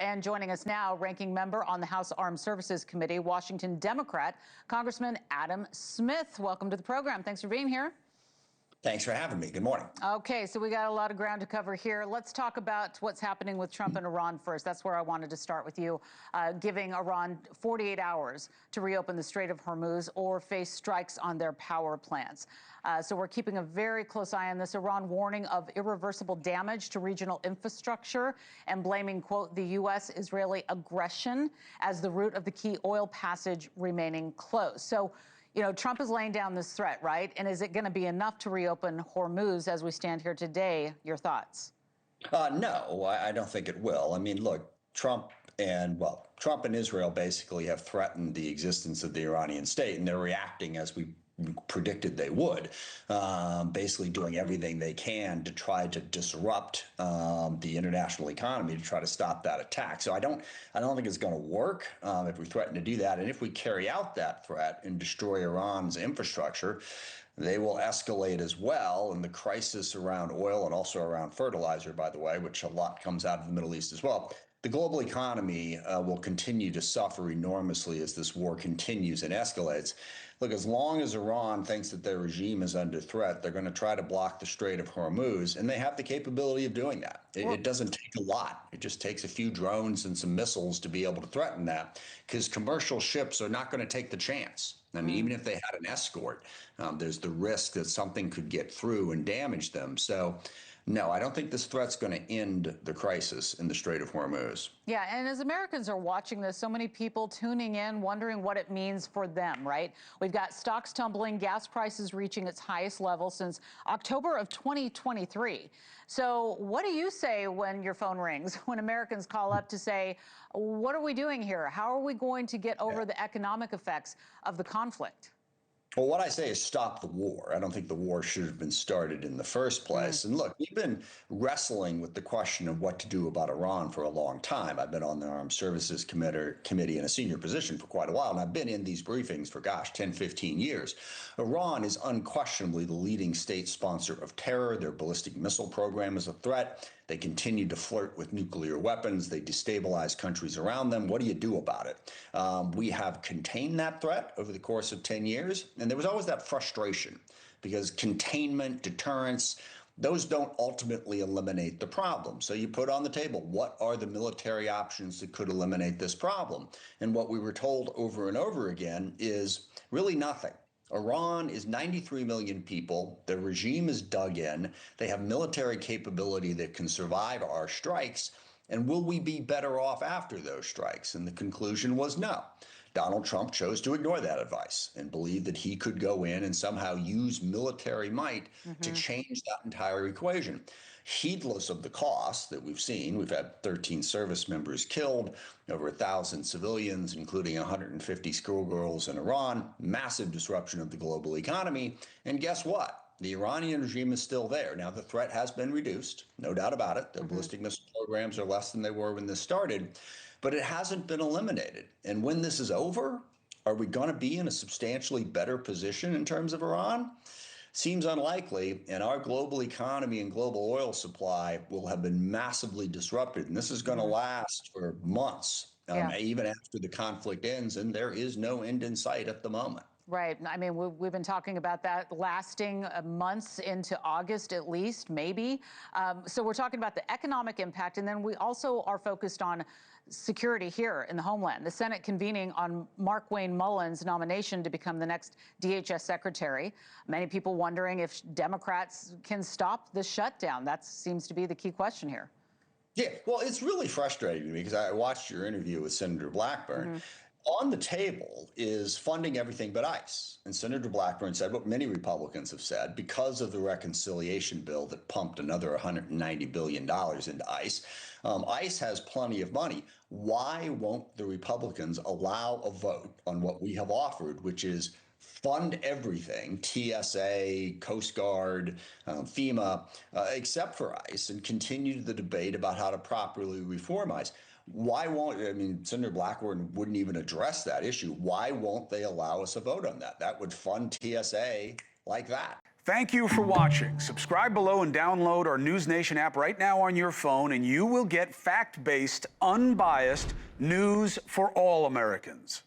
And joining us now, ranking member on the House Armed Services Committee, Washington Democrat, Congressman Adam Smith. Welcome to the program. Thanks for being here. Thanks for having me. Good morning. Okay, so we got a lot of ground to cover here. Let's talk about what's happening with Trump and Iran first. That's where I wanted to start with you, giving Iran 48 hours to reopen the Strait of Hormuz or face strikes on their power plants. So we're keeping a very close eye on this. Iran warning of irreversible damage to regional infrastructure and blaming, quote, the U.S.-Israeli aggression as the root of the key oil passage remaining closed. So, you know, Trump is laying down this threat, right? And is it going to be enough to reopen Hormuz as we stand here today? Your thoughts? No, I don't think it will. I mean, look, Trump and Israel basically have threatened the existence of the Iranian state, and they're reacting as we predicted they would, basically doing everything they can to try to disrupt the international economy to try to stop that attack. So I don't think it's going to work if we threaten to do that. And if we carry out that threat and destroy Iran's infrastructure, they will escalate as well. And the crisis around oil and also around fertilizer, by the way, which a lot comes out of the Middle East as well. The global economy will continue to suffer enormously as this war continues and escalates. Look, as long as Iran thinks that their regime is under threat, they're going to try to block the Strait of Hormuz, and they have the capability of doing that. It doesn't take a lot. It just takes a few drones and some missiles to be able to threaten that, because commercial ships are not going to take the chance. I mean, even if they had an escort, there's the risk that something could get through and damage them. So, no, I don't think this threat's going to end the crisis in the Strait of Hormuz. Yeah, and as Americans are watching this, so many people tuning in, wondering what it means for them, right? We've got stocks tumbling, gas prices reaching its highest level since October of 2023. So what do you say when your phone rings, when Americans call up to say, what are we doing here? How are we going to get over the economic effects of the conflict? Well, what I say is stop the war. I don't think the war should have been started in the first place. And look, we've been wrestling with the question of what to do about Iran for a long time. I've been on the Armed Services Committee in a senior position for quite a while, and I've been in these briefings for, 10, 15 years. Iran is unquestionably the leading state sponsor of terror. Their ballistic missile program is a threat. They continue to flirt with nuclear weapons. They destabilize countries around them. What do you do about it? We have contained that threat over the course of 10 years. And there was always that frustration because containment, deterrence, those don't ultimately eliminate the problem. So you put on the table, what are the military options that could eliminate this problem? And what we were told over and over again is really nothing. Iran is 93 million people. Their regime is dug in. They have military capability that can survive our strikes. And will we be better off after those strikes? And the conclusion was no. Donald Trump chose to ignore that advice and believe that he could go in and somehow use military might to change that entire equation. Heedless of the cost that we've seen, we've had 13 service members killed, over 1,000 civilians, including 150 schoolgirls in Iran, massive disruption of the global economy. And guess what? The Iranian regime is still there. Now, the threat has been reduced, no doubt about it. Their ballistic missile programs are less than they were when this started, but it hasn't been eliminated. And when this is over, are we going to be in a substantially better position in terms of Iran? Seems unlikely, and our global economy and global oil supply will have been massively disrupted. And this is going to last for months, even after the conflict ends, and there is no end in sight at the moment. Right. I mean, we've been talking about that lasting months into August at least, maybe. So we're talking about the economic impact, and then we also are focused on security here in the homeland. The Senate convening on Markwayne Mullin's nomination to become the next DHS secretary. Many people wondering if Democrats can stop the shutdown. That seems to be the key question here. Yeah, well, it's really frustrating to me because I watched your interview with Senator Blackburn. On the table is funding everything but ICE. And Senator Blackburn said what many Republicans have said, because of the reconciliation bill that pumped another $190 billion into ICE, ICE has plenty of money. Why won't the Republicans allow a vote on what we have offered, which is fund everything, TSA, Coast Guard, FEMA, except for ICE, and continue the debate about how to properly reform ICE? Why won't, I mean, Senator Blackburn wouldn't even address that issue. Why won't they allow us a vote on that? That would fund TSA like that. Thank you for watching. Subscribe below and download our NewsNation app right now on your phone, and you will get fact-based, unbiased news for all Americans.